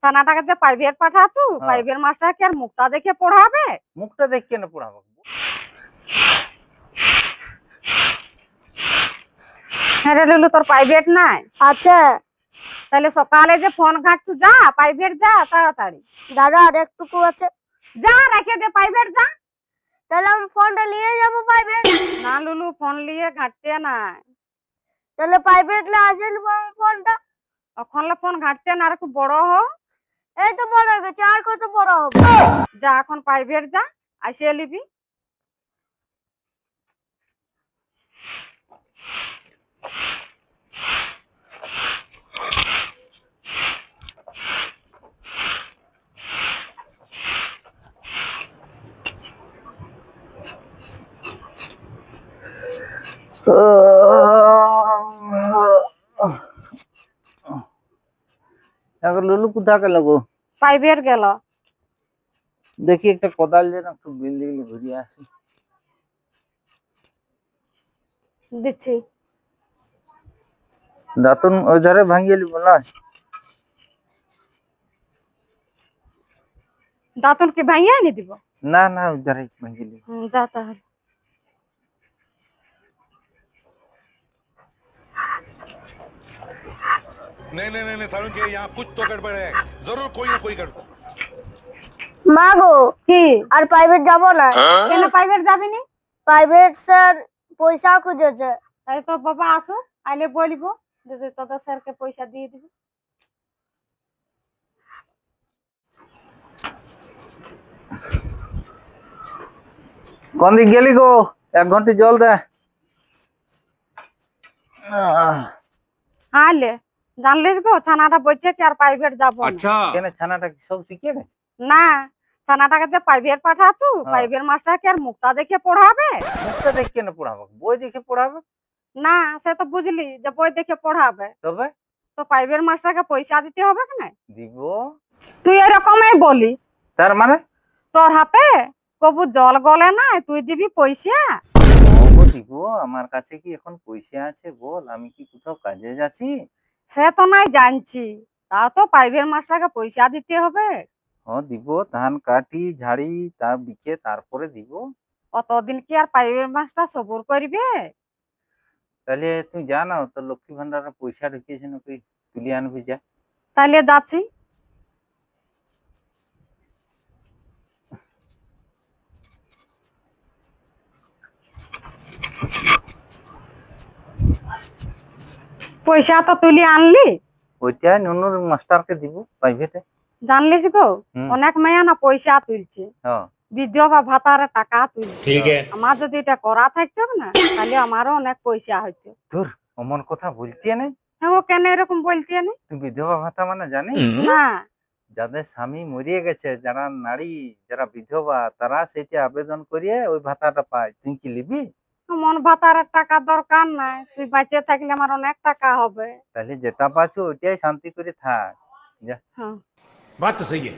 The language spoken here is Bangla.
ছানাটাকে যে প্রাইভেট পাঠাচ্ছু, প্রাইভেট মাস্টার কি আর মুখটা দেখে পড়াবে? মুখটা দেখে কেন পড়াবো? হ্যাঁ রে লুলু, তোর প্রাইভেট নাই? আচ্ছা তাহলে সকালে যে ফোন ঘাটছু, যা প্রাইভেট যা তাড়াতাড়ি। দাদা আর একটুকু আছে, যা রেখে দে প্রাইভেট যা। তাহলে আমি ফোনটা নিয়ে যাবো প্রাইভেট। না লুলু, ফোন নিয়ে ঘাটতে নাই। তাহলে প্রাইভেট লে আসে ফোনটা। ওখানে ফোন ঘাটতে না, আর একটু বড় হো। এই তো বড় হয়ে গেছে, আর কত বড় হবে? যা এখন প্রাইভেট যা, আসিয়ে নিবি। এখন লুলু কোথায় গেল গো? প্রাইভেট গেল। দেখি একটা কোদাল যেন একটু বিল্ডিং ঘুরিয়ে আসি। দিচ্ছি। দাঁতন ওই ধারে ভাঙিয়ে নিব না? দাঁতন কি ভাঙিয়ে এনে দিব? না না, ওই ধারে ভাঙিয়ে নিব। যা তাহলে। नहीं नहीं नहीं सारुण के यहाँ कुछ तो गड़बड़ है, जरूर कोई ना कोई गड़बड़। মা গো, কি আর প্রাইভেট যাব না। কেন প্রাইভেট যাবি নি? প্রাইভেট স্যার পয়সা খুঁজেছে। তাই তো বাবা আসো, আইলে বলবো যে তোদের স্যারকে পয়সা দিয়ে দিবি। কোন দিক গেলি গো? 1 ঘন্টা জল দে। আইলে জানলিস গো, ছানাটা বলছে কি আর প্রাইভেট যাবো না। अच्छा কেন ছানাটা কি সব শিখিয়ে গেছে? না, ছানাটাকে যে প্রাইভেট পাঠাচ্ছু, প্রাইভেট মাস্টার কি আর মুখটা দেখে পড়াবে? মুখটা দেখে কেন পড়াবো? বই দেখে পড়াবে। না, সে তো বুঝলি যে বই দেখে পড়াবে, তবে তো প্রাইভেট মাস্টারকে পয়সা দিতে হবে না? দিব। তুই এরকমই বলিস, তার মানে তোর হাতে কবু জল গলে না, তুই দিবি পয়সা। দিব। আমার কাছে কি এখন পয়সা আছে বল? আমি কি কোথাও কাজে যাচ্ছি? সে তো নাই জানছি, তাও তো প্রাইভেট মাস্টারকে পয়সা দিতে হবে। দিব। ধান কাটি ঝাড়ি তার বিকে তারপরে দিব। অতদিন কি আর প্রাইভেট মাস্টার সবুর করবে? তাহলে তুই জানো তোর লক্ষ্মী ভান্ডারের পয়সা ঢুকিয়েছে নাকি? তুলে আনবি যা। তাইলে যাচ্ছি। পয়সা তো তুলি আনলি, ওইটা নুনুর মাস্টারকে দিব প্রাইভেটে। জানলিস গো, হুম। অনেক মেয়ে না পয়সা তুলছে, হ্যাঁ বিধবা ভাতারে টাকা তুলছে। ठीक है। আমার যদি এটা করা থাকতো না, তাহলে আমারও অনেক পয়সা হইতো। তোর অমন কথা বলতে নেই। হ্যাঁ, ও কেন এরকম বলতে নি? তুই বিধবা ভাতা মানে জানিস? না, যাদের স্বামী মরিয়ে গেছে, যারা নারী, যারা বিধবা, তারা সেটা আবেদন করিয়ে ওই ভাতাটা পায়। তুই কি নিবি? মন ভাতারের টাকা দরকার নাই, তুই বাঁচে থাকলে আমার অনেক টাকা হবে। তাহলে যেটা পাচ্ছ ওইটাই শান্তি করে থাক। যা। হ্যাঁ। बात तो सही है।